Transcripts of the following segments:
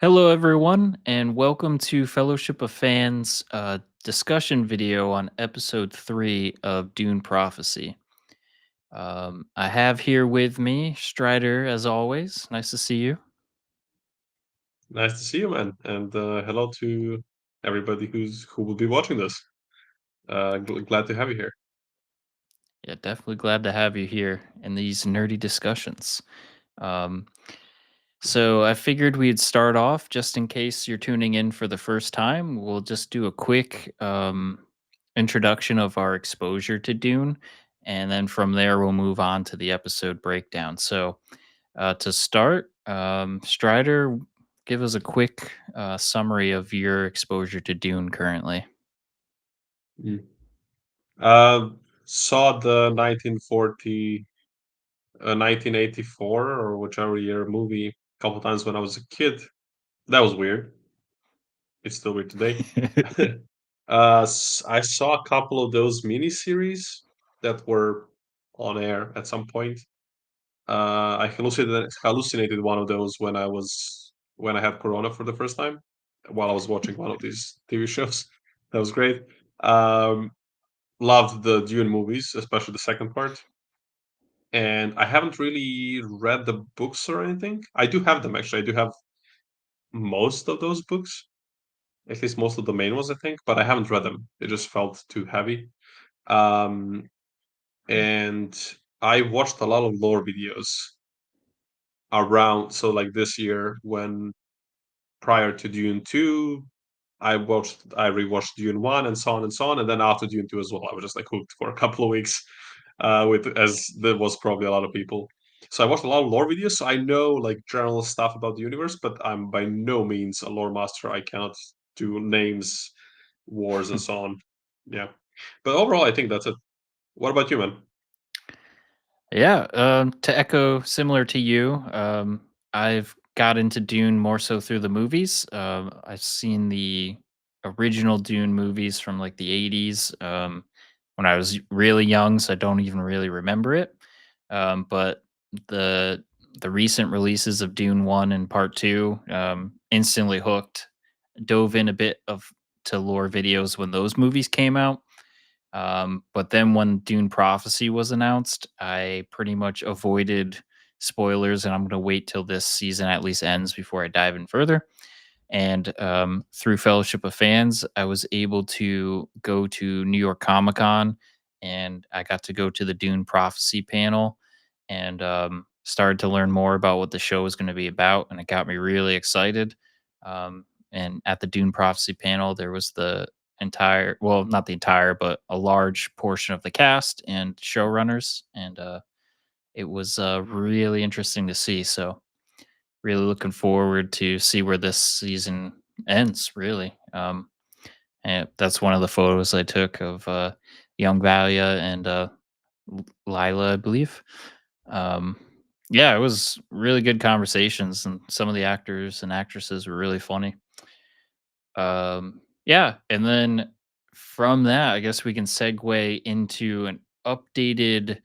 Hello, everyone, and welcome to Fellowship of Fans discussion video on episode 3 of Dune Prophecy. I have here with me Strider, as always. Nice to see you. Nice to see you, man, and hello to everybody who will be watching this. Glad to have you here. Yeah, definitely glad to have you here in these nerdy discussions. Um, so I figured we'd start off just in case you're tuning in for the first time. We'll just do a quick introduction of our exposure to Dune, and then from there we'll move on to the episode breakdown. So to start, Strider, give us a quick summary of your exposure to Dune currently. Mm. Uh, Saw the 1984 or whichever year movie a couple times when I was a kid. That was weird. It's still weird today. I saw a couple of those miniseries that were on air at some point. I hallucinated one of those when I had Corona for the first time while I was watching one of these TV shows. That was great. Um, Loved the Dune movies, especially the second part. And I haven't really read the books or anything. I do have them actually. I do have most of those books, at least most of the main ones, I think. But I haven't read them. It just felt too heavy. Um, and I watched a lot of lore videos around. So like this year when prior to Dune 2, I rewatched Dune 1 and so on and so on, and then after Dune 2 as well, I was just like hooked for a couple of weeks, with as there was probably a lot of people. So I watched a lot of lore videos, so I know like general stuff about the universe, but I'm by no means a lore master. I cannot do names, wars, and so on. Yeah, but overall, I think that's it. What about you, man? Yeah, to echo similar to you, I've got into Dune more so through the movies. I've seen the original Dune movies from like the 80s when I was really young, so I don't even really remember it. But the the recent releases of Dune 1 and Part 2 instantly hooked. Dove in a bit of to lore videos when those movies came out, but then when Dune Prophecy was announced, I pretty much avoided spoilers, and I'm going to wait till this season at least ends before I dive in further. And through Fellowship of Fans, I was able to go to New York Comic Con, and I got to go to the Dune Prophecy panel, and started to learn more about what the show was going to be about, and it got me really excited. And at the Dune Prophecy panel, there was the entire, well, not the entire, but a large portion of the cast and showrunners, and it was really interesting to see. So really looking forward to see where this season ends. Really, and that's one of the photos I took of young Valia and Lila, I believe. Um, yeah, it was really good conversations, and some of the actors and actresses were really funny. Yeah, and then from that, I guess we can segue into an updated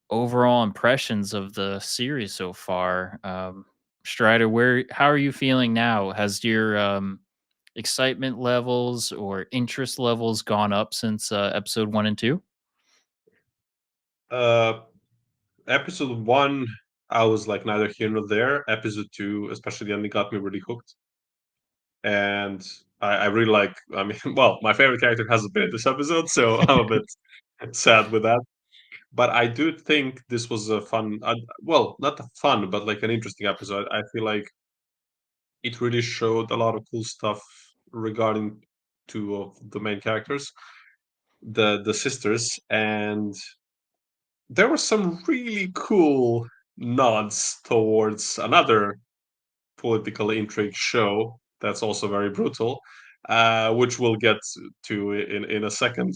overall impressions of the series so far. Strider, how are you feeling now? Has your excitement levels or interest levels gone up since episode 1 and 2? Uh, Episode 1, I was like neither here nor there. Episode 2, especially the ending, got me really hooked. And I really like. I mean, well, my favorite character hasn't been in this episode, so I'm a bit sad with that. But I do think this was a fun, well, not a fun, but like an interesting episode. I feel like it really showed a lot of cool stuff regarding two of the main characters, the sisters, and there were some really cool nods towards another political intrigue show that's also very brutal, which we'll get to in a second.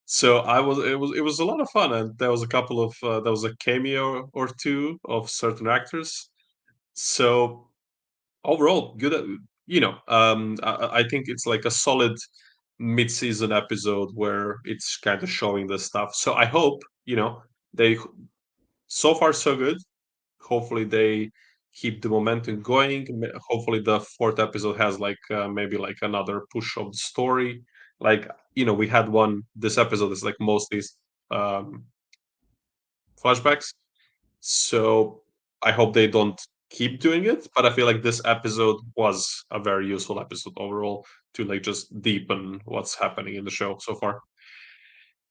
So it was a lot of fun, and there was a couple of there was a cameo or two of certain actors. So overall, good. I think it's like a solid mid-season episode where it's kind of showing this stuff. So I hope they so far so good. Hopefully they keep the momentum going. Hopefully, the fourth episode has like maybe like another push of the story. Like we had one. This episode is like mostly um, flashbacks, so I hope they don't keep doing it. But I feel like this episode was a very useful episode overall to like just deepen what's happening in the show so far.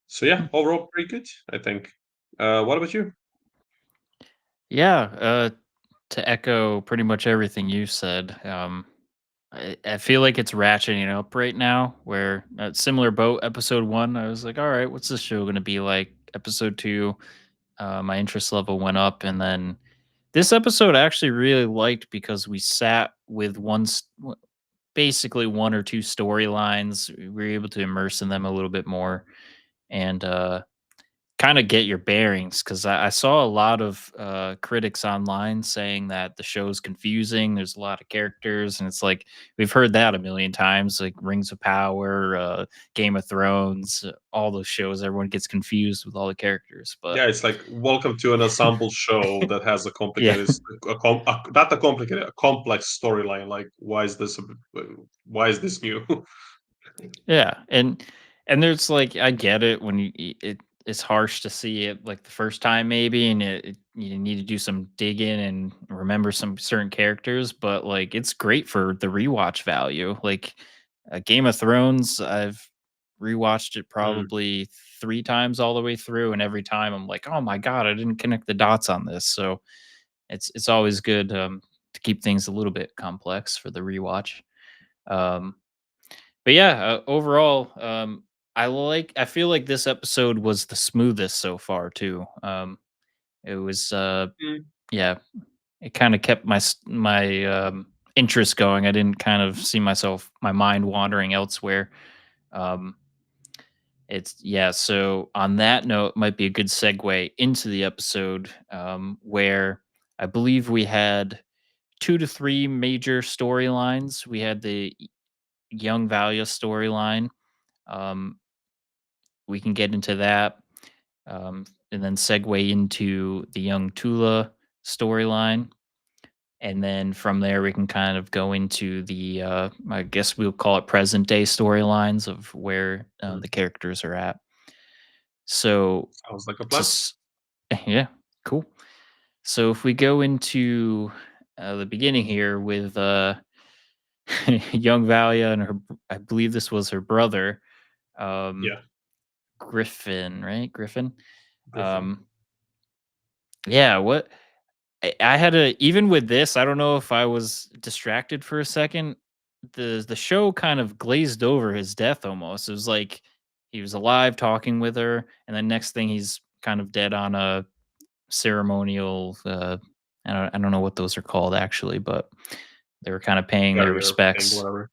So yeah, overall pretty good, I think. What about you? Yeah, to echo pretty much everything you said, I feel like it's ratcheting up right now. Where similar boat episode one, I was like, all right, what's this show gonna be like? Episode two, my interest level went up, and then this episode I actually really liked because we sat with basically one or two storylines. We were able to immerse in them a little bit more, and kind of get your bearings because I saw a lot of critics online saying that the show's confusing. There's a lot of characters, and it's like we've heard that a million times, like Rings of Power, Game of Thrones, all those shows. Everyone gets confused with all the characters, but Yeah, it's like welcome to an ensemble show that has a yeah, complicated, not a complicated, a complex storyline. Like, why is this new? yeah, and there's like I get it when it's harsh to see it like the first time maybe, and you need to do some digging and remember some certain characters, but like it's great for the rewatch value. Like Game of Thrones, I've rewatched it Mm, probably 3 times all the way through, and every time I'm like, oh my god, I didn't connect the dots on this. So it's always good to keep things a little bit complex for the rewatch. Um, but yeah, overall, I feel like this episode was the smoothest so far too. It was mm. yeah, it kind of kept my interest going. I didn't kind of see my mind wandering elsewhere. Um, it's yeah. So on that note, might be a good segue into the episode where I believe we had 2 to 3 major storylines. We had the young Valia storyline. Um, we can get into that, and then segue into the young Tula storyline. And then from there, we can kind of go into I guess we'll call it present day storylines of where Mm. the characters are at. So, Sounds like a to, plan. s- yeah, cool. So, if we go into the beginning here with young Valia and I believe this was her brother, um, Yeah, Griffin, right? Griffin. Griffin. Um, yeah, what I had to even with this, I don't know if I was distracted for a second. The show kind of glazed over his death almost. It was like he was alive talking with her, and then next thing he's kind of dead on a ceremonial I don't know what those are called actually, but they were kind of paying their Carrier thing, respects. whatever.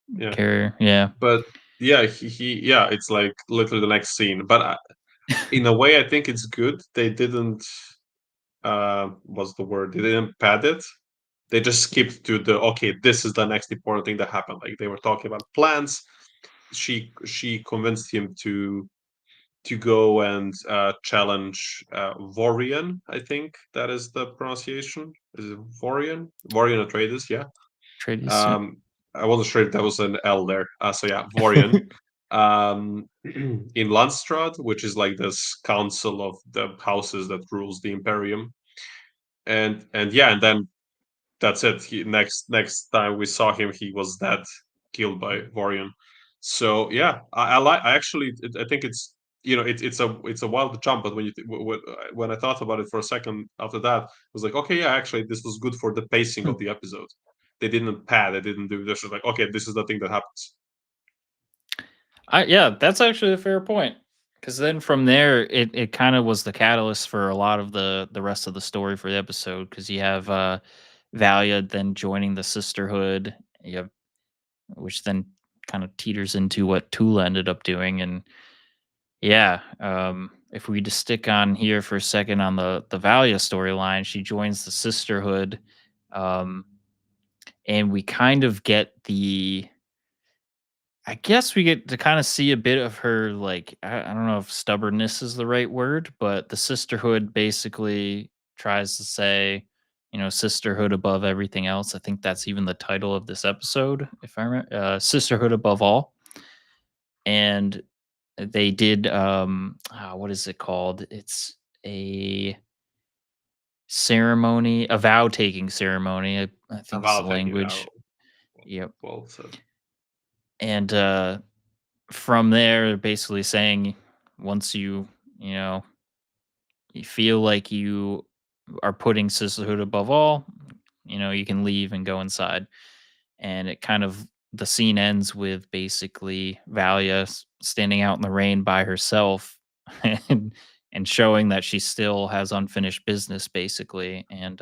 Yeah, Carrier, yeah. but yeah, yeah, it's like literally the next scene. But in a way, I think it's good they didn't. What's the word? They didn't pad it. They just skipped to the okay. This is the next important thing that happened. Like they were talking about plans. She convinced him to go and challenge Vorian. I think that is the pronunciation. Is it Vorian? Vorian Atreides, yeah. Trades, yeah. Um, I wasn't sure if that was an L there. So yeah, Vorian. In Landstrad, which is like this council of the houses that rules the Imperium, and yeah, and then that's it. Next time we saw him, he was dead, killed by Vorian. So yeah, I like. I actually, I think it's a wild jump, but when I thought about it for a second after that, I was like, okay, yeah, actually, this was good for the pacing of the episode. They didn't pad. They didn't do this. Was like, okay, this is the thing that happens. Yeah, that's actually a fair point. Because then from there, it kind of was the catalyst for a lot of the rest of the story for the episode. Because you have Valia then joining the Sisterhood, you have which then kind of teeters into what Tula ended up doing. And yeah, if we just stick on here for a second on the Valia storyline, she joins the Sisterhood, um, and we kind of get the I guess we get to kind of see a bit of her, like, I don't know if stubbornness is the right word, but the sisterhood basically tries to say, sisterhood above everything else. I think that's even the title of this episode, if I remember, sisterhood above all. And they did what is it called? It's a ceremony, a vow taking ceremony. I think it's the About taking language. arrow. Well, Yep. well said. And from there, basically saying once you know you feel like you are putting sisterhood above all, you can leave and go inside. And it kind of the scene ends with basically Valia standing out in the rain by herself and showing that she still has unfinished business basically. And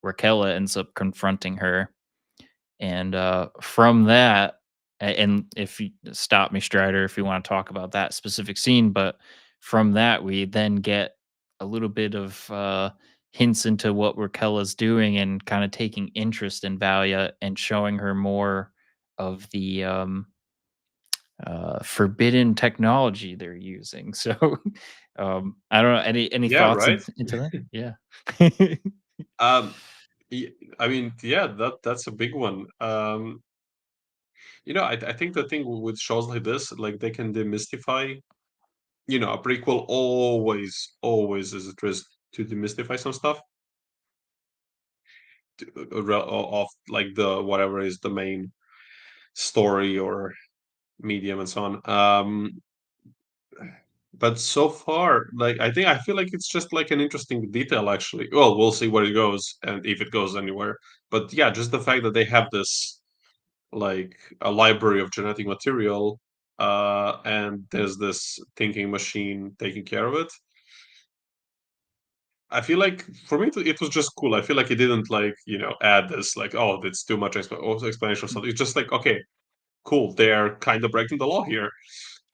Raquella ends up confronting her, and from that, and if you stop me, Strider, if you want to talk about that specific scene, but from that, we then get a little bit of hints into what Raquella's doing and kind of taking interest in Valia and showing her more of the forbidden technology they're using. So, I don't know. Any Yeah, thoughts right. into that? Yeah. Um, I mean, yeah, that's a big one. I think the thing with shows like this, like they can demystify. A prequel always is at risk to demystify some stuff of like the whatever is the main story or medium and so on. But so far, like I feel like it's just like an interesting detail actually. Well, we'll see where it goes and if it goes anywhere. But yeah, just the fact that they have this like a library of genetic material, and there's this thinking machine taking care of it. I feel like for me it was just cool. I feel like it didn't like add this like, oh, that's too much explanation or something. It's just like, okay, cool, they're kind of breaking the law here.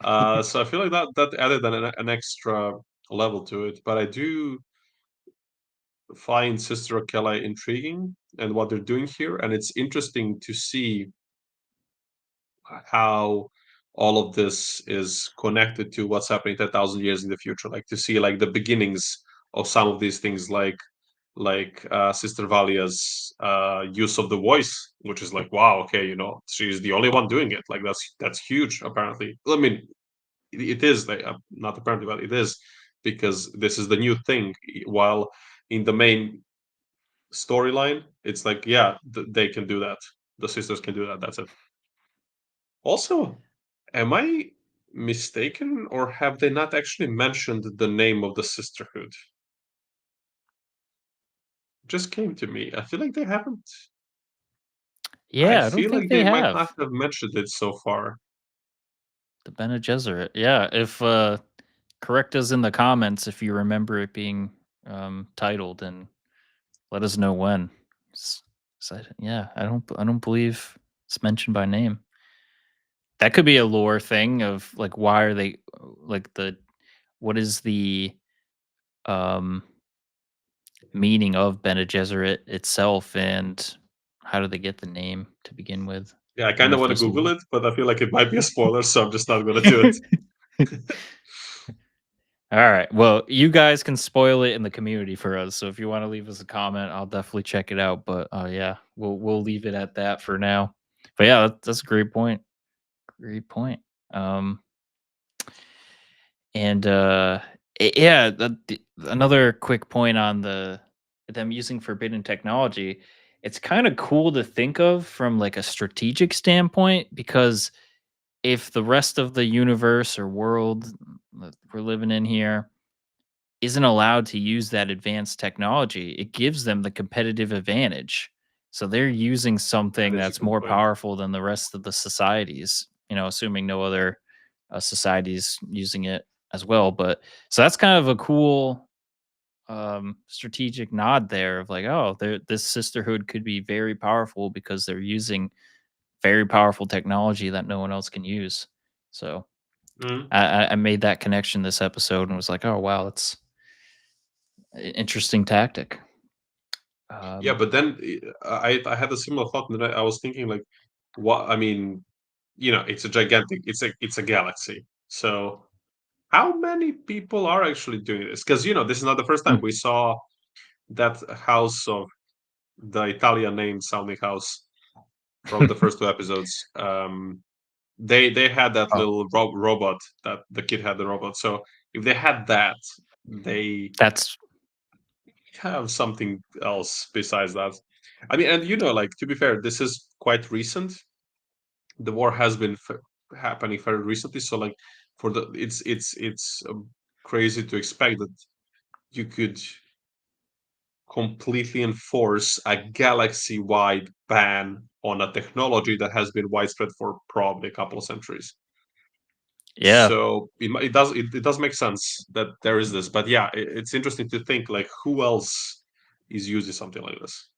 So I feel like that added an extra level to it. But I do find Sister Akela intriguing and what they're doing here, and it's interesting to see how all of this is connected to what's happening 10,000 years in the future. Like to see like the beginnings of some of these things, like Sister Valia's use of the voice, which is like, wow, okay, she's the only one doing it. Like that's huge. Apparently, I mean, it is like not apparently, but it is because this is the new thing. While in the main storyline, it's like, yeah, they can do that. The sisters can do that. That's it. Also, am I mistaken, or have they not actually mentioned the name of the sisterhood? Just came to me. I feel like they haven't. I Yeah, I don't feel think like they they might not have. have mentioned it so far. The Bene Gesserit. Yeah, if correct us in the comments if you remember it being titled, and let us know when. S- yeah, I don't believe it's mentioned by name. That could be a lore thing of like why are they like the what is the um meaning of Bene Gesserit itself, and how do they get the name to begin with? Yeah, I I don't kind know of if want to there's a Google lore. it, but I feel like it might be a spoiler, so I'm just not going to do it. All right. Well, you guys can spoil it in the community for us. So if you want to leave us a comment, I'll definitely check it out. But yeah, we'll leave it at that for now. But yeah, that's a great point. Great point. Um, and yeah, another quick point on them using forbidden technology. It's kind of cool to think of from like a strategic standpoint because if the rest of the universe or world that we're living in here isn't allowed to use that advanced technology, it gives them the competitive advantage. So they're using That something is a that's good more point. powerful than the rest of the societies, assuming no other societies using it as well. But so that's kind of a cool strategic nod there of like, oh, this sisterhood could be very powerful because they're using very powerful technology that no one else can use. So Mhm. I made that connection this episode and was like, oh wow, that's interesting tactic. Yeah, Um, but then I had a similar thought, and then I was thinking like, what? I mean, it's a gigantic, it's a galaxy. So how many people are actually doing this? Because this is not the first time mm, we saw that house of. the Italian name sounding house from the first two episodes. They had that Oh, little robot that the kid had the robot. So if they had that, they that's have something else besides that. I mean, and like to be fair, this is quite recent. The war has been happening very recently, so like for the it's crazy to expect that you could completely enforce a galaxy-wide ban on a technology that has been widespread for probably a couple of centuries. yeah. So it does make sense that there is this, but yeah, it's interesting to think like who else is using something like this.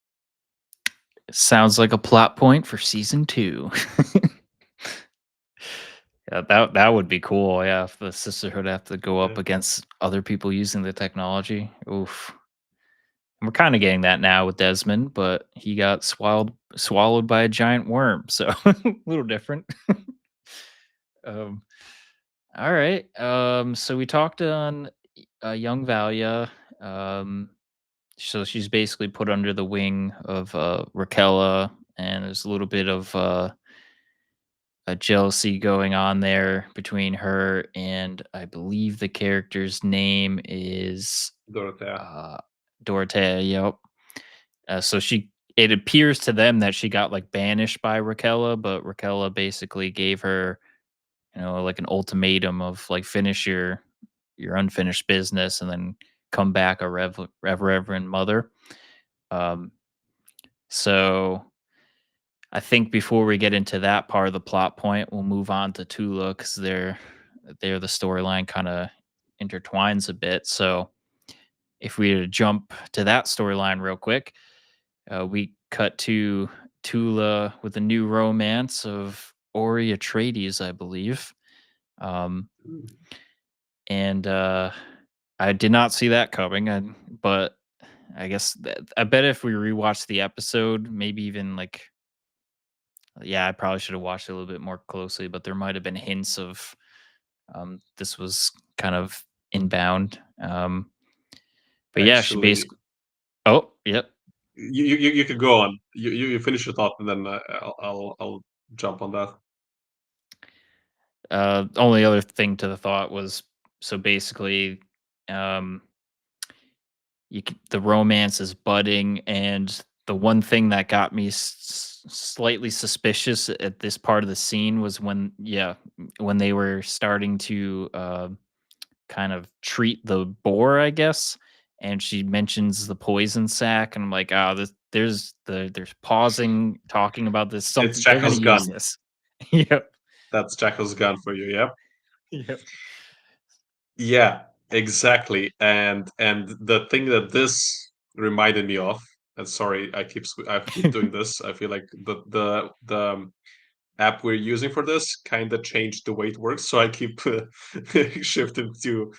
Sounds like a plot point for season 2. Yeah, that would be cool, yeah, if the sisterhood have to go up Yeah, against other people using the technology. Oof. We're kinda getting that now with Desmond, but he got swallowed by a giant worm, so a little different. Um, alright, so we talked on, young Valia, um, so she's basically put under the wing of, Raquella, and there's a little bit of, a jealousy going on there between her and I believe the character's name is, Dorothea. uh, Dorothea, yep. So it appears to them that she got, like, banished by Raquella, but Raquella basically gave her, like, an ultimatum of, like, "Finish your unfinished business and then come back a reverend mother." Um, so I think before we get into that part of the plot point, we'll move on to Tula because they're the storyline kinda intertwines a bit, so if we were to jump to that storyline real quick, we cut to Tula with a new romance of Ori Atreides, I believe. Um, Mm. and I did not see that coming, but I guess I bet if we rewatch the episode, maybe even like, yeah, I probably should have watched it a little bit more closely, but there might have been hints of this was kind of inbound. But yeah, she Actually, basically. Oh, yep. you could go on. You finish your thought, and then I'll jump on that. Only other thing to the thought was so basically, um, the romance is budding, and the one thing that got me slightly suspicious at this part of the scene was when, yeah, when they were starting to kind of treat the boar, I guess, and she mentions the poison sack, and I'm like, oh, there's pausing, talking about this. It's Something they're gonna Jackal's use gun. this. Yep. That's Jackal's gun for you. Yep. Yep. Yeah, exactly. And the thing that this reminded me of, and sorry, I keep doing this. I feel like the app we're using for this kind of changed the way it works, so I keep shifting to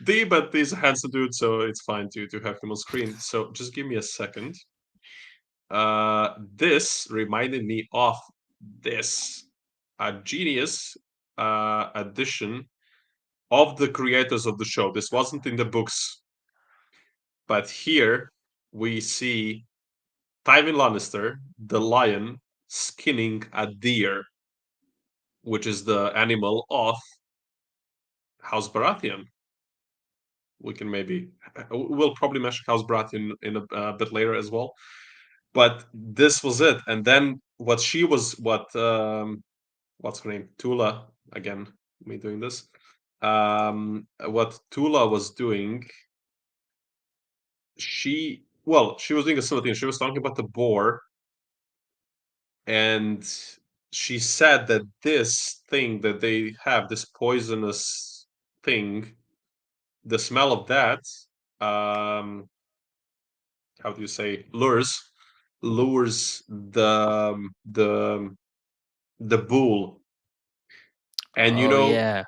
D, but he's a handsome dude, so it's fine to have him on screen. So just give me a second. This reminded me of this, a genius addition of the creators of the show. This wasn't in the books, but here we see Tywin Lannister, the lion, skinning a deer, which is the animal of House Baratheon. We can maybe we'll probably mention House Baratheon in a bit later as well. But this was it, and then what's her name? Tula again. Me doing this. What Tula was doing, she was doing a similar thing. She was talking about the boar, and she said that this thing that they have, this poisonous thing, the smell of that, um, how do you say, lures the bull, and you Oh know yeah.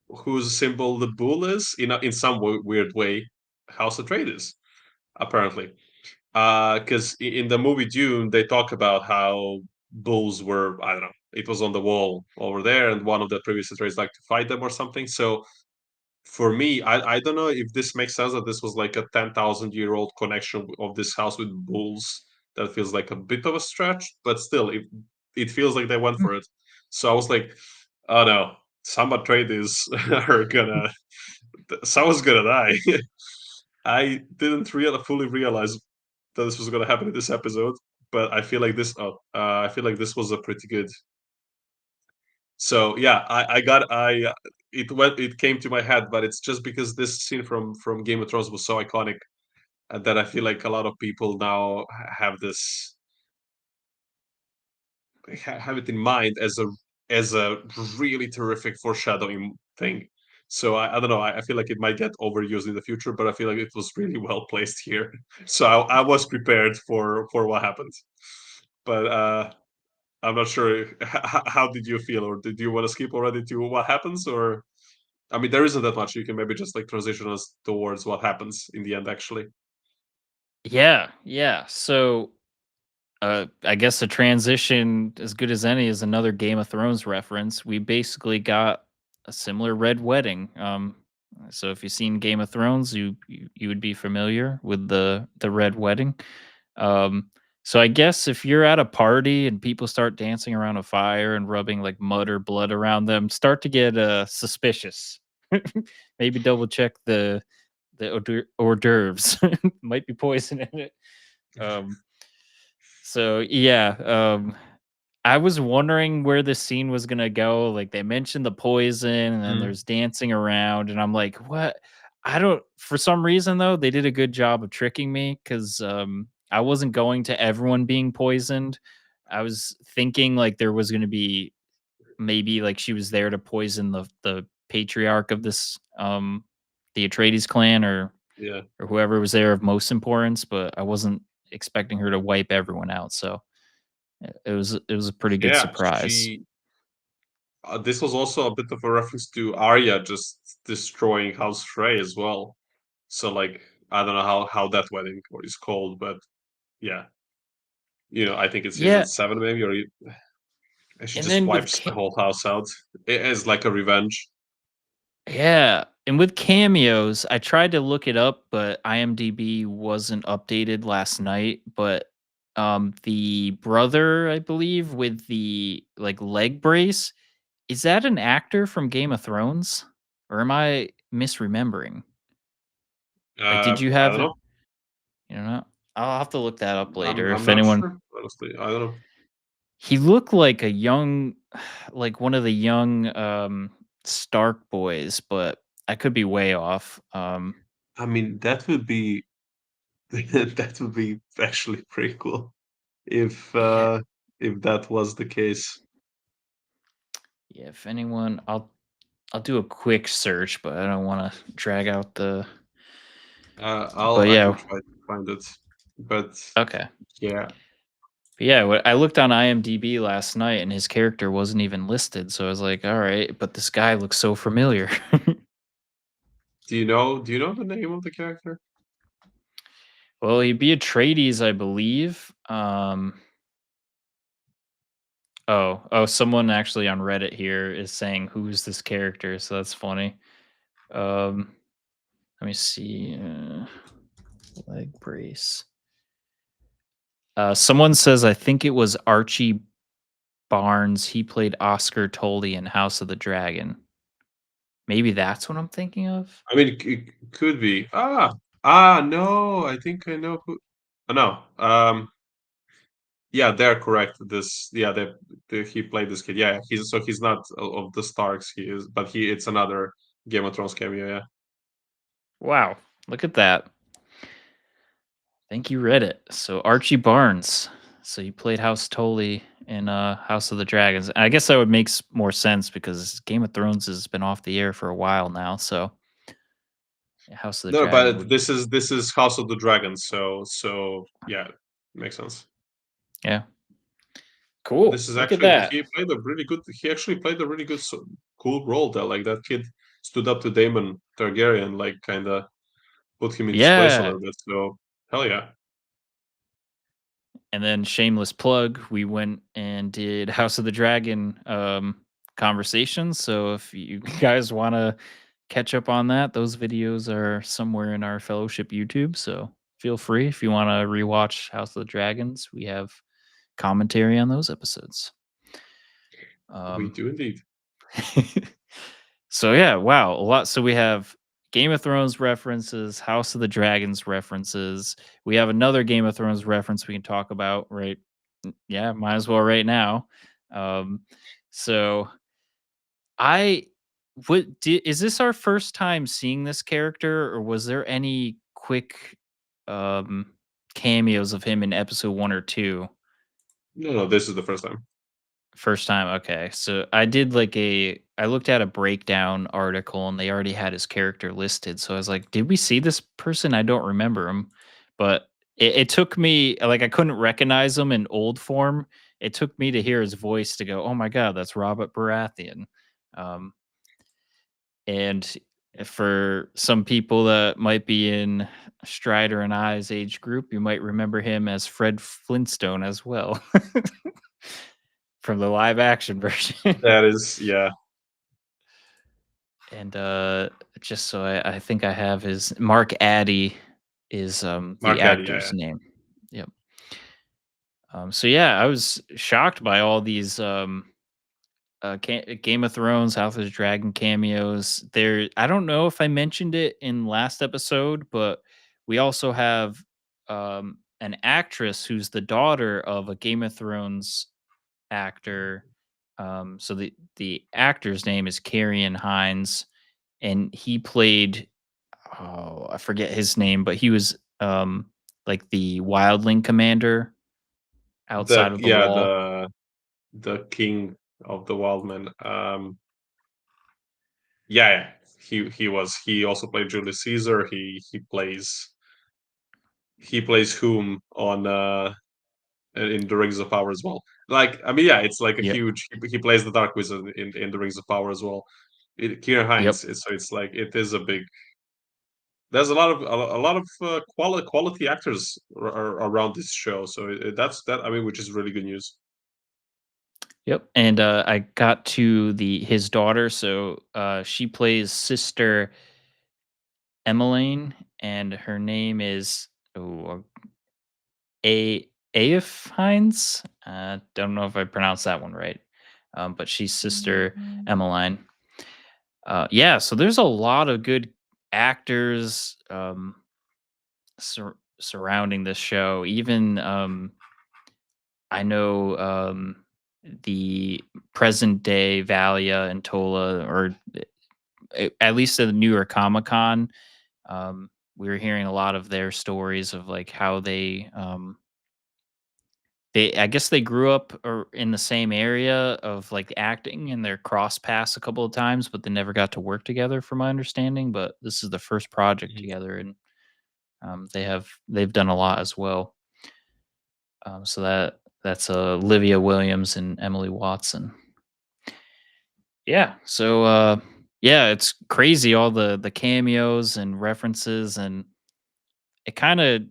whose symbol the bull is in some weird way, House Atreides, apparently. Because in the movie Dune, they talk about how bulls were, I don't know, it was on the wall over there, and one of the previous Atreides like to fight them or something. So for me, I don't know if this makes sense that this was like a 10,000-year-old connection of this house with bulls. That feels like a bit of a stretch, but still, it feels like they went Mm. for it. So I was like, oh no, some Atreides are gonna, someone's gonna die. I didn't really fully realize that this was gonna happen in this episode, but I feel like this. Oh, I feel like this was a pretty good. So yeah, I got I it came to my head, but it's just because this scene from Game of Thrones was so iconic that I feel like a lot of people now have this have it in mind as a really terrific foreshadowing thing. So I don't know. I feel like it might get overused in the future, but I feel like it was really well placed here. So I was prepared for what happened. But I'm not sure. How did you feel, or did you want to skip already to what happens, or I mean, there isn't that much. You can maybe just like transition us towards what happens in the end, actually. Yeah, yeah. So, I guess a transition as good as any is another Game of Thrones reference. We basically got a similar red wedding. So if you've seen Game of Thrones, you would be familiar with the red wedding. Um, so I guess if you're at a party and people start dancing around a fire and rubbing like mud or blood around them, start to get suspicious. Maybe double check the hors d'oeuvres. Might be poison in it. Um, so yeah, I was wondering where this scene was gonna go. Like they mentioned the poison, and then Mm, there's dancing around, and I'm like, what? I don't. For some reason though, they did a good job of tricking me because I wasn't going to everyone being poisoned. I was thinking like there was gonna be maybe like she was there to poison the patriarch of this the Atreides clan yeah, or whoever was there of most importance, but I wasn't expecting her to wipe everyone out. So it was a pretty good yeah. surprise. She. This was also a bit of a reference to Arya just destroying House Frey as well. So like, I don't know how that wedding is called, but yeah, I think it's season Yeah, 7 maybe, and she and just then wipes the whole house out as like a revenge. yeah, and with cameos, I tried to look it up, but IMDb wasn't updated last night. But the brother, I believe, with the like leg brace, is that an actor from Game of Thrones, or am I misremembering? Like, did you I have don't it? know. You know, I'll have to look that up later. I'm If not anyone, sure honestly. I don't know. he looked like a young, like one of the young Stark boys, but I could be way off. I mean, that would be that would be actually pretty cool if Yeah, uh if that was the case. yeah. If anyone, I'll do a quick search, but I don't want to drag out the. But I can yeah, try to find it, but okay. yeah. But yeah, I looked on IMDb last night, and his character wasn't even listed. So I was like, all right, but this guy looks so familiar. Do you know the name of the character? Well, he'd be Atreides, I believe. Oh, someone actually on Reddit here is saying who's this character, so that's funny. Um, let me see. Leg brace. Someone says I think it was Archie Barnes. He played Oscar Tully in House of the Dragon. Maybe that's what I'm thinking of. I mean, it could be. No, I think I know who. No, yeah, they're correct. Yeah, he played this kid. Yeah, he's not of the Starks. He is, but it's another Game of Thrones cameo. Yeah. Wow, look at that. Thank you, Reddit. So Archie Barnes. So he played House Tully in House of the Dragons. And I guess that would make more sense because Game of Thrones has been off the air for a while now. So yeah, House of the No, Dragon but would be this is House of the Dragon. So yeah, makes sense. yeah. This Cool. is Look at actually that. he actually played a really good cool role there. Like that kid stood up to Daemon Targaryen, like kind of put him in his place a Yeah. little bit. So hell yeah. And then shameless plug, we went and did House of the Dragon conversations. So if you guys want to catch up on that, those videos are somewhere in our fellowship YouTube, so feel free if you wanna rewatch House of the Dragons, we have commentary on those episodes. We Um, do indeed. so yeah, wow, a lot. So we have Game of Thrones references, House of the Dragons references. We have another Game of Thrones reference we can talk about, right? Yeah, might as well right now. Um, so I is this our first time seeing this character, or was there any quick um cameos of him in episode 1 or 2? No, no, this is the first time. First time, okay. So I looked at a breakdown article and they already had his character listed. So I was like, did we see this person? I don't remember him. But it took me like I couldn't recognize him in old form. It took me to hear his voice to go, oh my god, that's Robert Baratheon. Um, and for some people that might be in Strider and I's age group, you might remember him as Fred Flintstone as well from the live action version. That is, yeah, And just so I think I have his Mark Addy is the Mark Addy, yeah, actor's yeah. name. Yep. So yeah, I was shocked by all these Game of Thrones, House of the Dragon cameos. There, I don't know if I mentioned it in last episode, but we also have an actress who's the daughter of a Game of Thrones actor. So the actor's name is Carrion Hines, and he played, oh, I forget his name, but he was like the wildling commander outside The of the yeah, wall. the king of the wild men. Yeah, yeah. He also played Julius Caesar. He plays whom on in the Rings of Power as well. Like, I mean, yeah, it's like a Yep. huge. He plays the Dark Wizard in the Rings of Power as well. Kieran Yep. Hines. So it's like it is a big. There's a lot of quality actors around this show. So that's that. I mean, which is really good news. Yep. And I got to the his daughter, so she plays Sister Emmeline, and her name is A Aif Hines. Don't know if I pronounced that one right, but she's Sister Emmeline. Yeah, so there's a lot of good actors surrounding this show. Even I know the present day Valia and Tola, or at least at the New York Comic Con, we were hearing a lot of their stories of like how they I guess they grew up or in the same area of like acting and they're cross paths a couple of times, but they never got to work together, from my understanding. But this is the first project Mhm. together, and they've done a lot as well. So that's Olivia Williams and Emily Watson. Yeah. So yeah, it's crazy all the cameos and references, and it kind of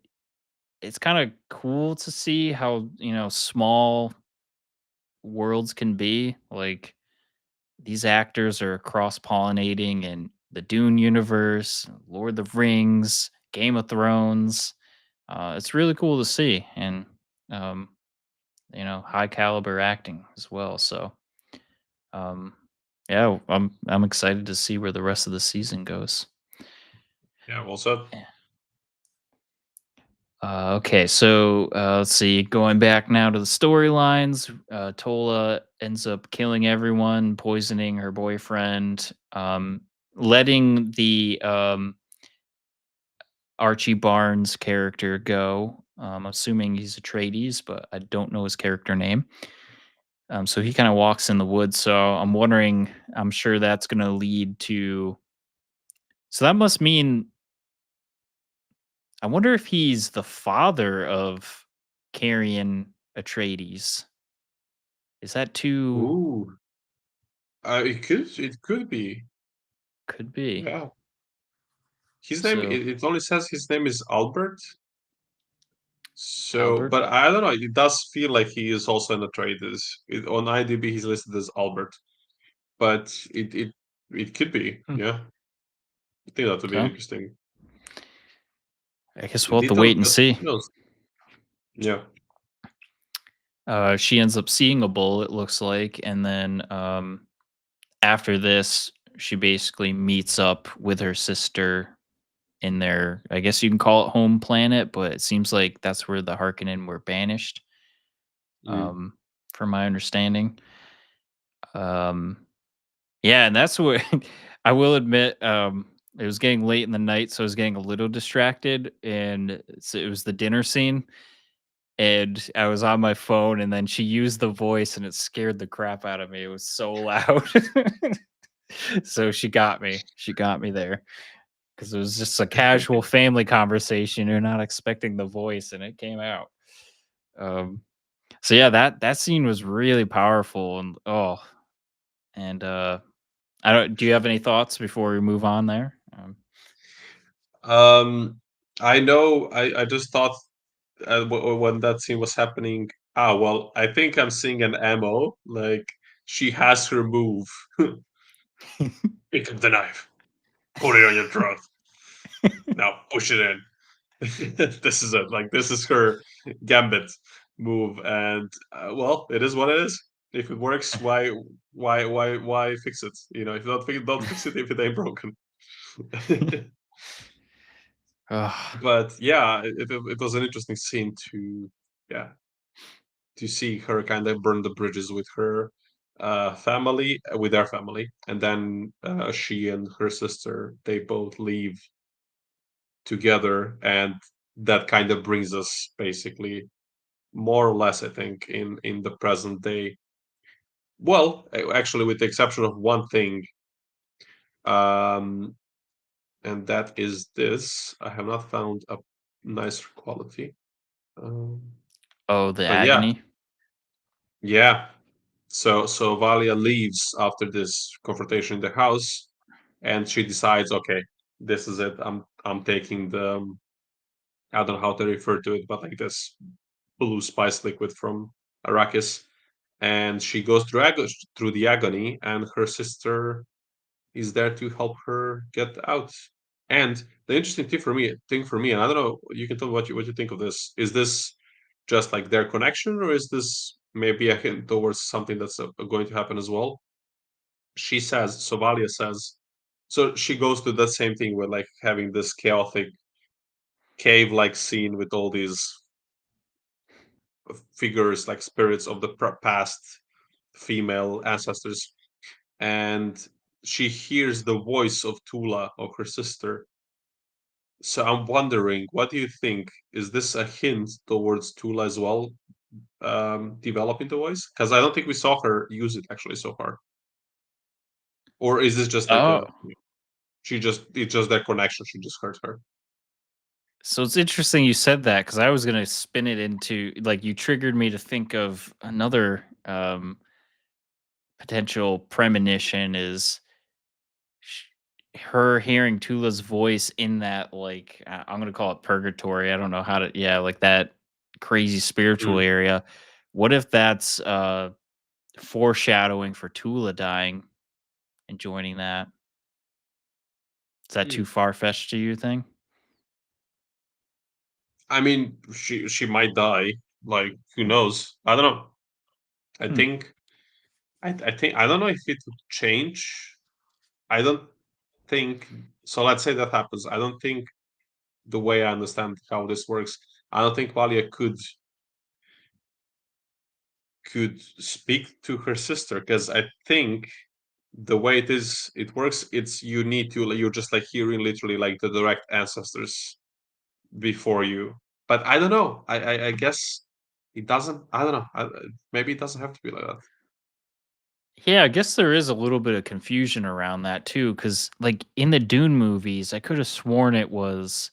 it's kind of cool to see how, small worlds can be. Like these actors are cross pollinating in the Dune universe, Lord of the Rings, Game of Thrones. It's really cool to see, and um, high caliber acting as well. So um, yeah, I'm excited to see where the rest of the season goes. Yeah, well said. Yeah. Okay, so let's see. Going back now to the storylines, Tola ends up killing everyone, poisoning her boyfriend, letting the Archie Barnes character go. Assuming he's Atreides, but I don't know his character name. So he kind of walks in the woods. So I'm wondering, I'm sure that's going to lead to. So that must mean, I wonder if he's the father of Carrion Atreides. Is that too? Ooh, it could be. Could be. Yeah, his name. So It only says his name is Albert. So, Albert. but I don't know. It does feel like he is also an Atreides. On IMDb, he's listed as Albert, but it could be. Hmm. Yeah. I think that would be So interesting. I guess we'll have to Details, wait and but see. who knows? Yeah. She ends up seeing a bull, it looks like, and then after this, she basically meets up with her sister in their, I guess you can call it home planet, but it seems like that's where the Harkonnen were banished, Mm. um, from my understanding. Um, yeah, and that's what I will admit. It was getting late in the night, so I was getting a little distracted, and it was the dinner scene, and I was on my phone, and then she used the voice, and it scared the crap out of me. It was so loud. So she got me. She got me there. 'Cause it was just a casual family conversation, you're not expecting the voice, and it came out. Um, so yeah, that scene was really powerful, and and, I don't do you have any thoughts before we move on there? Um, I know. I just thought when that scene was happening. Ah, well, I think I'm seeing an ammo. Like she has her move. Pick up the knife. Put it on your throat. Now push it in. This is it. Like this is her gambit move, and well, it is what it is. If it works, why fix it? You know, if you don't fix it if it ain't broken. Ugh. But yeah, it was an interesting scene to yeah to see her kind of burn the bridges with her family, with their family, and then she and her sister they both leave together, and that kind of brings us basically more or less, I think, in the present day. Well, actually, with the exception of one thing, um, and that is this. I have not found a nicer quality. Um, Oh, the but yeah, agony? yeah. So Valia leaves after this confrontation in the house, and she decides, okay, this is it. I'm taking the I don't know how to refer to it, but like this blue spice liquid from Arrakis, and she goes through the agony, and her sister is there to help her get out. And the interesting thing for me, and I don't know, you can tell me what you think of this. Is this just like their connection, or is this maybe a hint towards something that's going to happen as well? She says, Sovalia says, so she goes to the same thing with like having this chaotic cave-like scene with all these figures, like spirits of the past female ancestors, and she hears the voice of Tula, of her sister. So I'm wondering, what do you think? Is this a hint towards Tula as well, developing the voice? Because I don't think we saw her use it actually so far. Or is this just like Oh, a it's just their connection? She just heard her. so it's interesting you said that because I was gonna spin it into like, you triggered me to think of another, potential premonition is sh her hearing Tula's voice in that, like, I'm gonna call it purgatory, I don't know how to, yeah, like, that crazy spiritual Mm, area. What if that's, foreshadowing for Tula dying and joining that? Is that too mm. far-fetched do you think? I mean, she might die. Like, who knows? I don't know. I Hmm. think I think I don't know if it would change. I don't think so. Let's say that happens. I don't think the way I understand how this works, I don't think Valia could speak to her sister because I think the way it works, it's you need to you're just like hearing literally like the direct ancestors before you. But I don't know. I guess it doesn't. I don't know. Maybe it doesn't have to be like that. Yeah, I guess there is a little bit of confusion around that too, because like, in the Dune movies, I could have sworn it was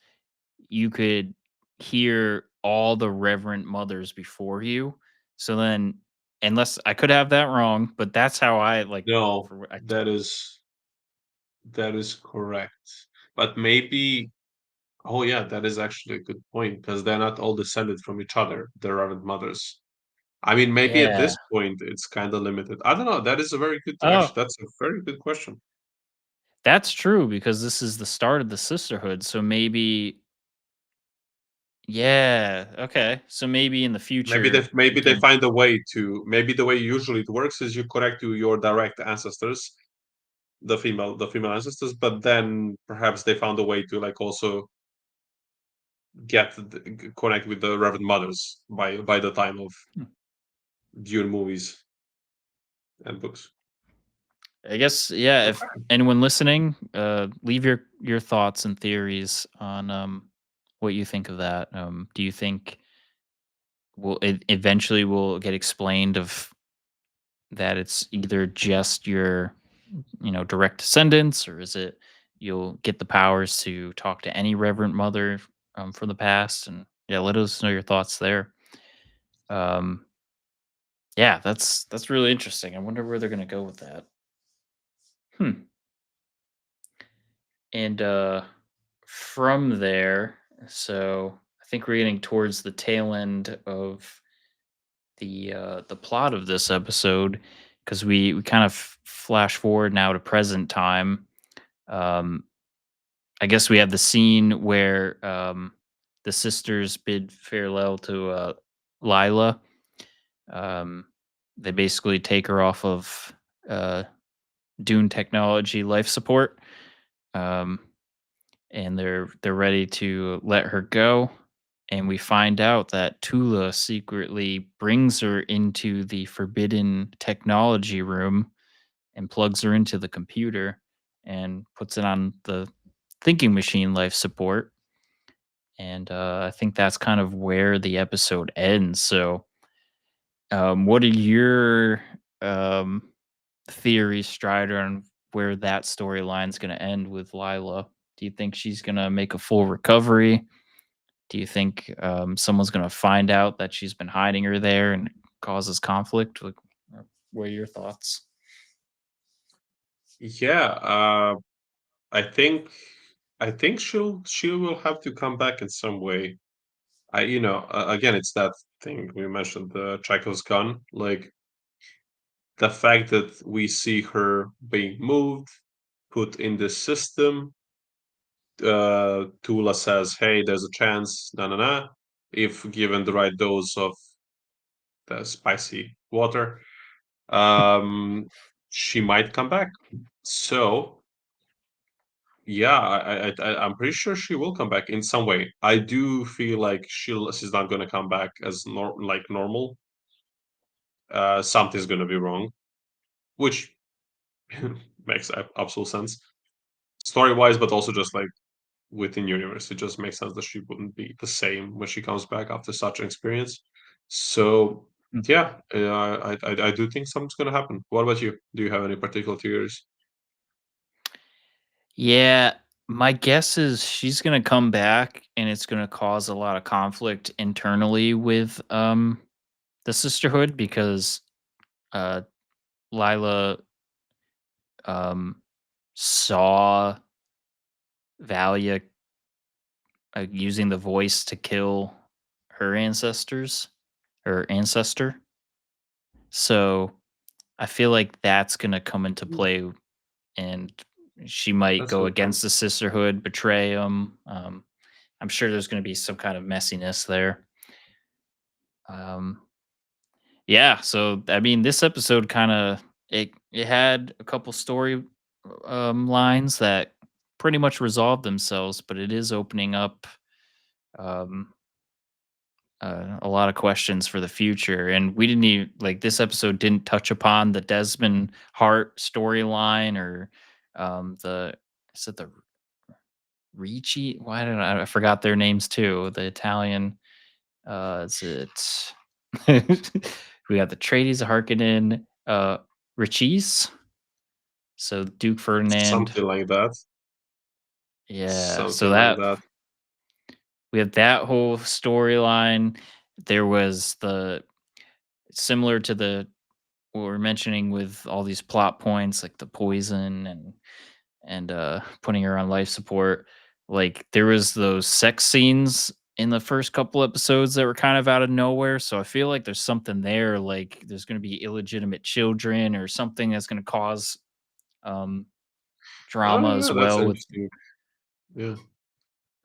you could hear all the reverend mothers before you. So then, unless I could have that wrong, but that's how I like No, for what I that is correct. But maybe oh yeah, that is actually a good point because they're not all descended from each other. There aren't mothers. I mean, maybe at yeah. this point it's kind of limited. I don't know. That is a very good Oh, actually. That's a very good question. That's true because this is the start of the sisterhood, so maybe yeah, okay. So maybe in the future we Maybe they can find a way to, maybe the way usually it works is you connect to your direct ancestors, the female ancestors, but then perhaps they found a way to like also connect with the Reverend Mothers by the time of hmm, Dune movies and books. I guess yeah, if Okay. anyone listening, leave your thoughts and theories on what you think of that. Do you think will it eventually will get explained of that it's either just your, direct descendants, or is it you'll get the powers to talk to any reverent mother from the past? And yeah, let us know your thoughts there. Um, yeah, that's really interesting. I wonder where they're gonna go with that. Hmm. And from there, so I think we're getting towards the tail end of the plot of this episode because we kind of flash forward now to present time. Um, I guess we have the scene where the sisters bid farewell to Lila. Um, they basically take her off of uh, Dune technology life support, um, and they're ready to let her go. And we find out that Tula secretly brings her into the forbidden technology room and plugs her into the computer and puts it on the thinking machine life support. And I think that's kind of where the episode ends. So, what are your um, theories, Strider, on where that storyline's going to end with Lila? Do you think she's going to make a full recovery? Do you think someone's going to find out that she's been hiding her there and causes conflict? Like, what are your thoughts? Yeah, I think she will have to come back in some way. Again, it's that thing we mentioned, the Chekhov's gun, like the fact that we see her being moved, put in this system. Tula says, "Hey, there's a chance, na na na, if given the right dose of the spicy water, um, she might come back." So yeah, I'm pretty sure she will come back in some way. I do feel like she's not gonna come back as like normal. Something's gonna be wrong, which makes absolute sense story wise, but also just like within universe, it just makes sense that she wouldn't be the same when she comes back after such an experience. So yeah, I do think something's gonna happen. What about you? Do you have any particular theories? Yeah, my guess is she's gonna come back and it's gonna cause a lot of conflict internally with the sisterhood because uh Lila um saw Valia using the voice to kill her ancestors her ancestor. So I feel like that's gonna come into Mm, play and she might that's a go good point. against the sisterhood, betray them. I'm sure there's going to be some kind of messiness there. Um, yeah, so I mean, this episode kind of it had a couple story lines that pretty much resolved themselves, but it is opening up um, a lot of questions for the future. And we didn't even like this episode didn't touch upon the Desmond Hart storyline or the is it the Ricci? Why did I forgot their names too? The Italian, is it we got the Trades, Harkonnen, Ricci's, so Duke Ferdinand. Something like that. Yeah, so Something like that that. we have that whole storyline. There was the similar to the what we're mentioning with all these plot points like the poison and putting her on life support. Like there was those sex scenes in the first couple episodes that were kind of out of nowhere. So I feel like there's something there. Like there's going to be illegitimate children or something that's going to cause um, Oh, drama as yeah, that's well with interesting. Yeah,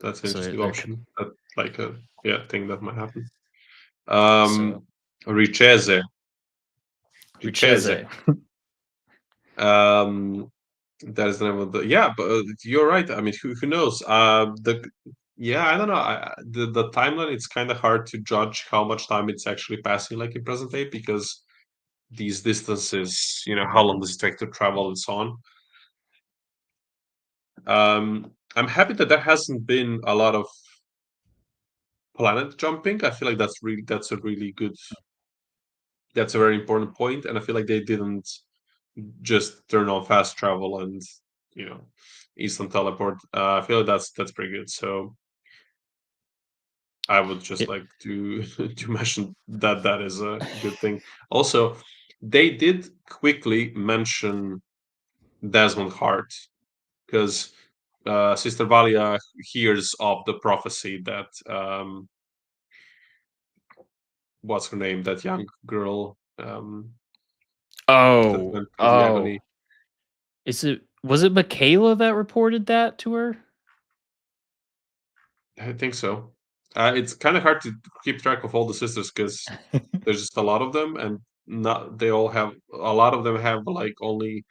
that's an so interesting there could option. That like a yeah thing that might happen. so Um, Richese, Richese. Richese. Um, that is the name of the yeah. But you're right. I mean, who knows? The yeah, I don't know. The timeline. It's kind of hard to judge how much time it's actually passing, like in present day, because these distances, how long does it take to travel and so on. I'm happy that there hasn't been a lot of planet jumping. I feel like that's a very important point, and I feel like they didn't just turn on fast travel and you know instant teleport. I feel like that's pretty good. So I would just Yeah. like to to mention that that is a good thing. Also, they did quickly mention Desmond Hart because Sister Valia hears of the prophecy that what's her name, that young girl that Oh, went through the oh. agony. Was it Michaela that reported that to her? I think so. It's kind of hard to keep track of all the sisters because there's just a lot of them, and not they all have a lot of them have like only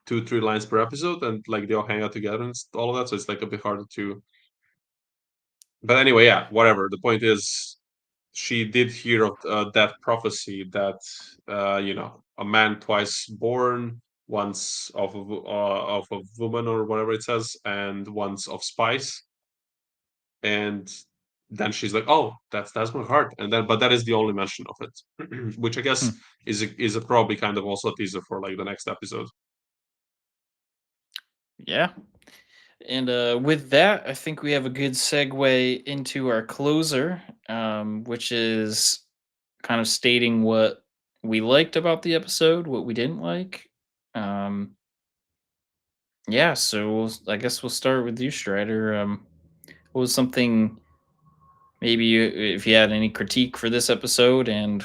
2 3 lines per episode, and like they all hang out together and all of that. So it's like a bit harder to. But anyway, yeah, whatever. The point is, she did hear of that prophecy that a man twice born, once of a woman or whatever it says, and once of spice, and then she's like, "Oh, that's my heart," and then but that is the only mention of it, which I guess Hmm. is a probably kind of also a teaser for like the next episode. Yeah. And with that, I think we have a good segue into our closer, which is kind of stating what we liked about the episode, what we didn't like. Um, yeah, so I guess we'll start with you, Strider. What was something maybe if you had any critique for this episode, and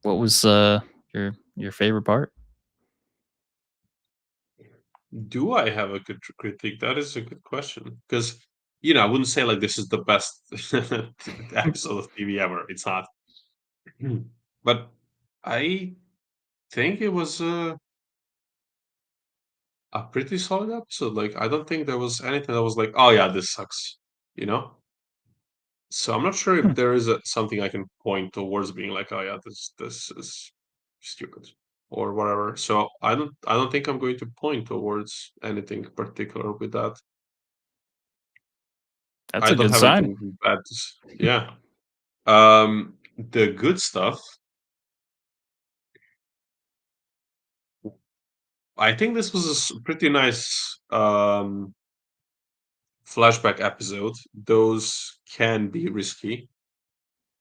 what was your favorite part? Do I have a good critique? That is a good question because I wouldn't say like this is the best episode of TV ever. It's not. But I think it was a pretty solid episode. Like, I don't think there was anything that was like, "Oh yeah, this sucks," you know. So I'm not sure if Hmm, there is something I can point towards being like, "Oh yeah, this is stupid," or whatever. So I don't think I'm going to point towards anything particular with that. that's I a don't good have sign. anything bad. Yeah. The good stuff. I think this was a pretty nice flashback episode. Those can be risky.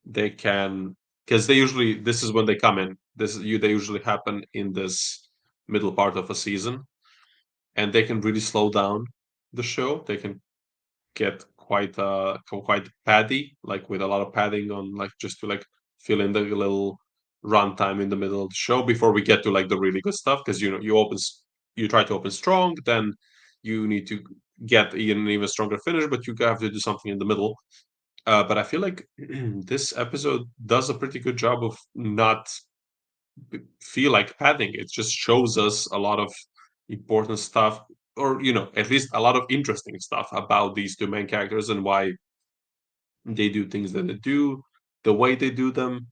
They can because this is when they come in. They usually happen in this middle part of a season, and they can really slow down the show. They can get quite paddy, like with a lot of padding on, like just to like fill in the little runtime in the middle of the show before we get to like the really good stuff. Because you try to open strong, then you need to get an even stronger finish, but you have to do something in the middle. But I feel like this episode does a pretty good job of not feel like padding. It just shows us a lot of important stuff, or at least a lot of interesting stuff about these two main characters and why they do things that they do, the way they do them.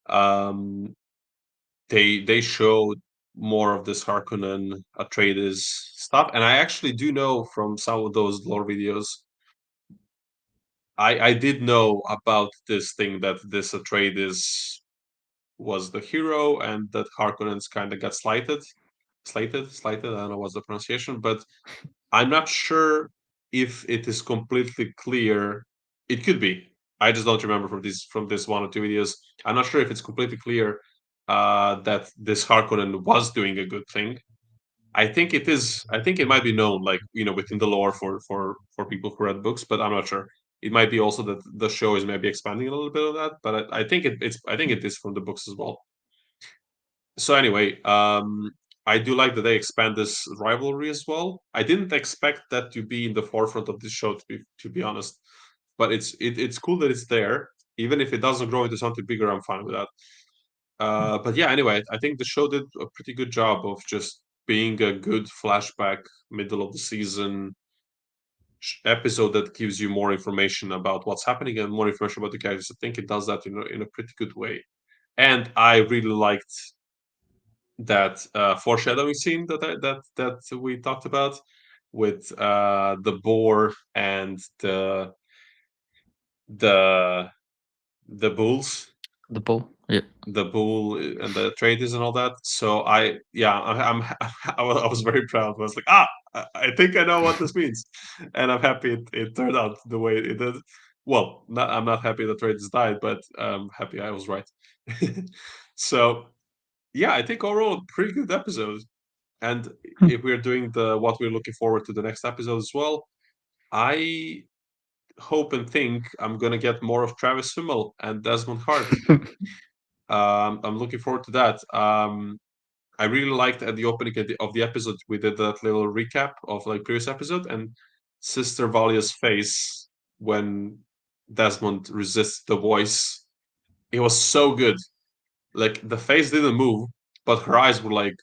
Um, they show more of this Harkonnen Atreides stuff, and I actually do know from some of those lore videos. I did know about this thing that this Atreides was the hero, and that Harkonnens kind of got slighted. I don't know what's the pronunciation, but I'm not sure if it is completely clear. It could be. I just don't remember from this 1 or 2 videos. I'm not sure if it's completely clear that this Harkonnen was doing a good thing. I think it is. I think it might be known, like within the lore for people who read books, but I'm not sure. It might be also that the show is maybe expanding a little bit of that, but I think it is from the books as well. So anyway, I do like that they expand this rivalry as well. I didn't expect that to be in the forefront of this show, to be honest. But it's cool that it's there. Even if it doesn't grow into something bigger, I'm fine with that. But yeah, anyway, I think the show did a pretty good job of just being a good flashback, middle of the season episode that gives you more information about what's happening and more information about the characters. I think it does that in a pretty good way. And I really liked that foreshadowing scene that we talked about with the boar and the the bulls, The bull. Yeah. the bull and the traders and all that. So I'm I was very proud. I was like, I think I know what this means, and I'm happy it turned out the way it did. Well, I'm not happy the traders died, but I'm happy I was right. So yeah, I think overall pretty good episode. And if we're doing the what we're looking forward to the next episode as well, I hope and think I'm gonna get more of Travis Fimmel and Desmond Hart. I'm looking forward to that. I really liked at the opening of the episode we did that little recap of like previous episode and Sister Valia's face when Desmond resists the voice. It was so good. Like the face didn't move, but her eyes were like,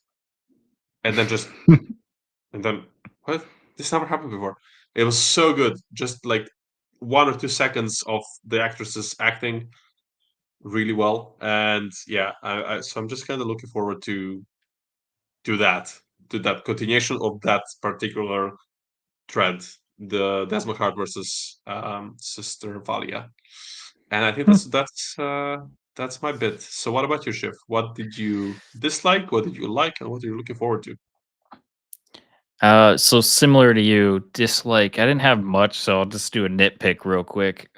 and then just and then what? This never happened before. It was so good. Just like 1 or 2 seconds of the actresses acting really well, and yeah, so I'm just kind of looking forward to that to that continuation of that particular thread, the Desmond Hart versus Sister Valia, and I think that's my bit. So, what about your shift? What did you dislike? What did you like? And what are you looking forward to? So similar to you, dislike. I didn't have much, so I'll just do a nitpick real quick.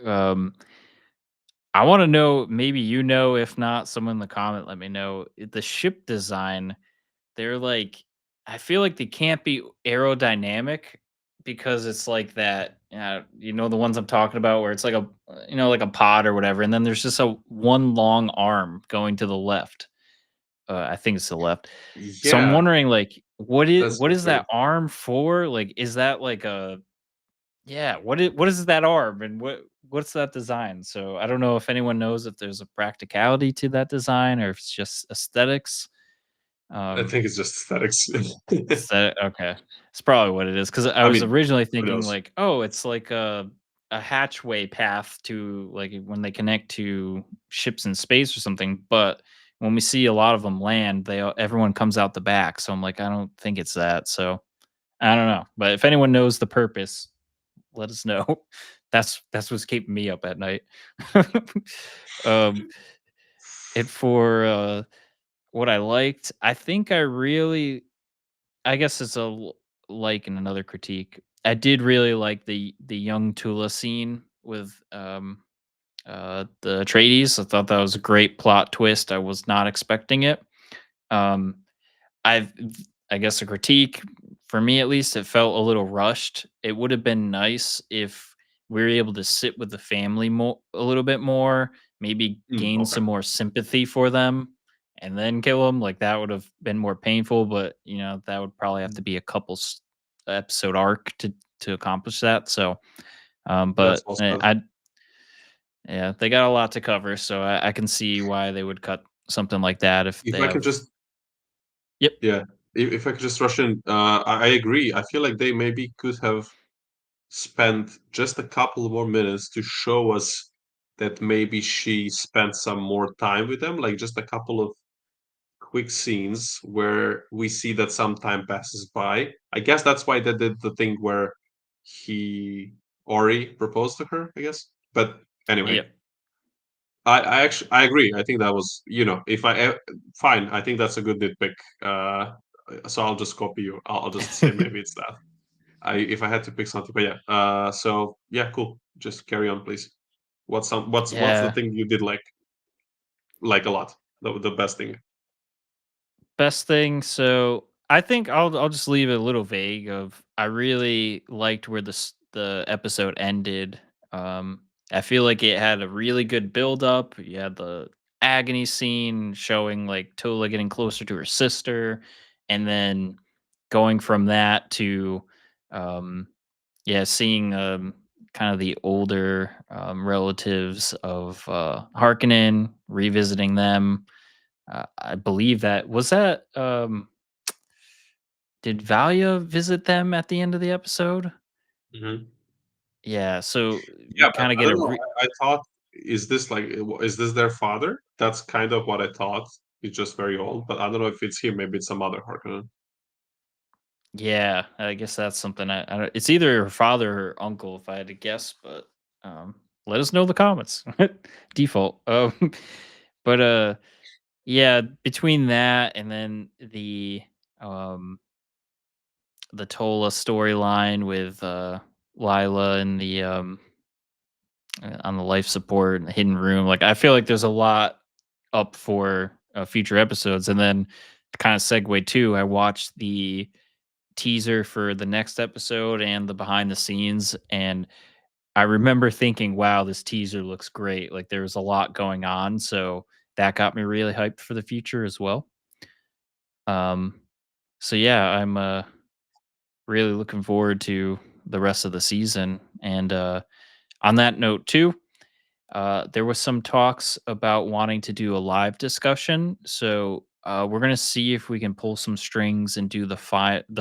I want to know, maybe you know, if not, someone in the comment let me know. The ship design, they're like, I feel like they can't be aerodynamic because it's like that. The ones I'm talking about, where it's like like a pod or whatever, and then there's just a one long arm going to the left. I think it's the left. So I'm Yeah, wondering, like, what that's is great. that arm for? Like, is that like a yeah? What is that arm, and what's that design? So I don't know if anyone knows if there's a practicality to that design or if it's just aesthetics. I Um, think it's just aesthetics. okay, it's probably what it is, because I I was mean, originally who thinking knows? like, oh, it's like a hatchway path to, like, when they connect to ships in space or something. But when we see a lot of them land, everyone comes out the back. So I'm like, I don't think it's that. So I don't know. But if anyone knows the purpose, let us know. That's what's keeping me up at night. um, and for what I liked, I think I guess it's like in another critique. I did really like the young Tula scene with the Atreides. I thought that was a great plot twist. I was not expecting it. Um, I've I guess a critique, for me at least, it felt a little rushed. It would have been nice if we were able to sit with the family a little bit more, maybe gain Okay. some more sympathy for them, and then kill them. Like, that would have been more painful, but that would probably have to be a couple episode arc to accomplish that. So, That's but well said. yeah, they got a lot to cover, so I can see why they would cut something like that if If they I could have. just Yep. Yeah, if I could just rush in, I agree. I feel like they maybe could have spent just a couple more minutes to show us that maybe she spent some more time with them, like just a couple of quick scenes where we see that some time passes by. I guess that's why they did the thing where he Ori proposed to her, I guess. But anyway, Yep. I actually I agree. I think that was if fine. I think that's a good nitpick. So I'll just copy you. I'll just say maybe it's that. I if I had to pick something, but yeah. So yeah, cool. Just carry on, please. What's the Yeah. thing you did like a lot? The best thing. Best thing, so I think I'll just leave it a little vague. Of I really liked where the episode ended. Um, I feel like it had a really good build up. You had the agony scene showing like Tola getting closer to her sister, and then going from that to, um, yeah, seeing, kind of the older, relatives of, Harkonnen, revisiting them. I believe did Valia visit them at the end of the episode? Mhm. Yeah, so Yeah, we but kinda I get don't a know. re I thought, is this like, is this their father? That's kind of what I thought. He's just very old, but I don't know if it's him. Maybe it's some other Harkonnen. Yeah, I guess that's something I don't it's either her father or uncle if I had to guess, but, um, let us know in the comments. Default. But, yeah, between that and then um, the Tola storyline with, Lila and on the life support and the hidden room, like, I feel like there's a lot up for, future episodes, and then to kinda segue too, I watched the teaser for the next episode and the behind the scenes, and I remember thinking, "Wow, this teaser looks great." Like, there was a lot going on, so that got me really hyped for the future as well. Um, so yeah, I'm, really looking forward to the rest of the season, and, on that note too, there was some talks about wanting to do a live discussion, so we're gonna see if we can pull some strings and do the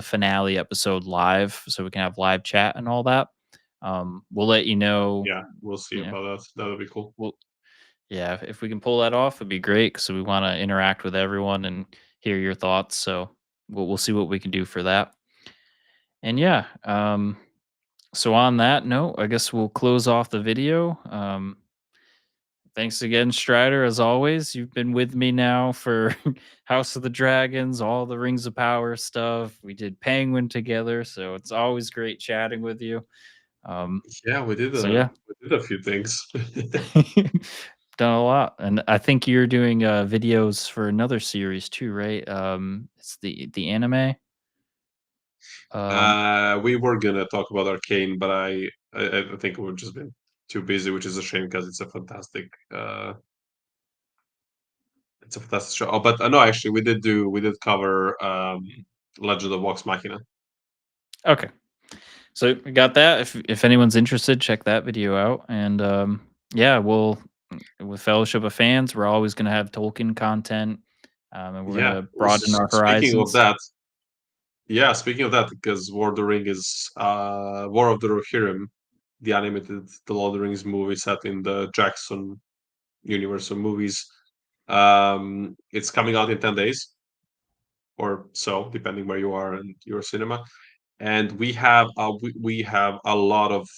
finale episode live, so we can have live chat and all that. We'll let you know. Yeah, we'll see You know, about that. That would be cool. we'll yeah, if we can pull that off, it'd be great because we want to interact with everyone and hear your thoughts. So we'll see what we can do for that. And yeah, so on that note, I guess we'll close off the video. Thanks again, Strider. As always, you've been with me now for House of the Dragons, all the Rings of Power stuff. We did Penguin together, so it's always great chatting with you. Um, Yeah, so yeah, we did a few things. done a lot, and I think you're doing videos for another series too, right? It's the anime. Um, We were gonna talk about Arcane, but I think we've just been too busy, which is a shame because it's a fantastic show. Oh, but no, actually, we did cover Legend of Vox Machina. okay, so we got that. If anyone's interested, check that video out, and yeah, with Fellowship of Fans, we're always gonna have Tolkien content, and we're Yeah. gonna broaden our Speaking of horizons. that, yeah, speaking of that, because War of the Ring is War of the Rohirrim, the animated The Lord of the Rings movie set in the Jackson universe of movies. It's coming out in 10 days or so, depending where you are in your cinema. And we have a lot of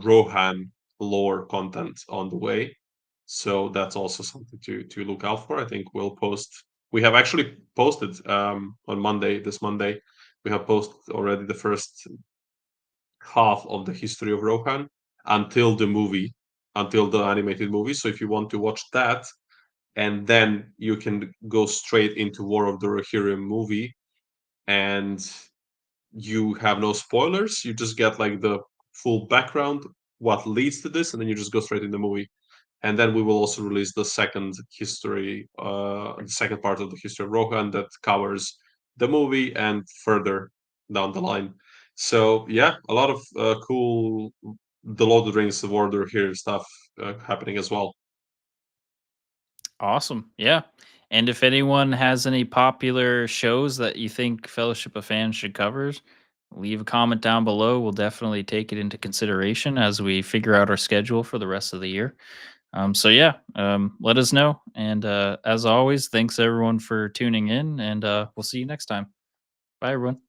Rohan lore content on the way, so that's also something to look out for. I think we'll post. We have actually posted on Monday. This Monday, we have posted already the first half of the history of Rohan until the movie, until the animated movie. So if you want to watch that, and then you can go straight into War of the Rohirrim movie, and you have no spoilers. You just get like the full background, what leads to this, and then you just go straight in the movie. And then we will also release the second part of the history of Rohan that covers the movie and further down the line. So yeah, a lot of cool The Lord of the Rings, the Order here stuff happening as well. Awesome. Yeah. And if anyone has any popular shows that you think Fellowship of Fans should cover, leave a comment down below. We'll definitely take it into consideration as we figure out our schedule for the rest of the year. So yeah, let us know. And as always, thanks everyone for tuning in, and we'll see you next time. Bye, everyone.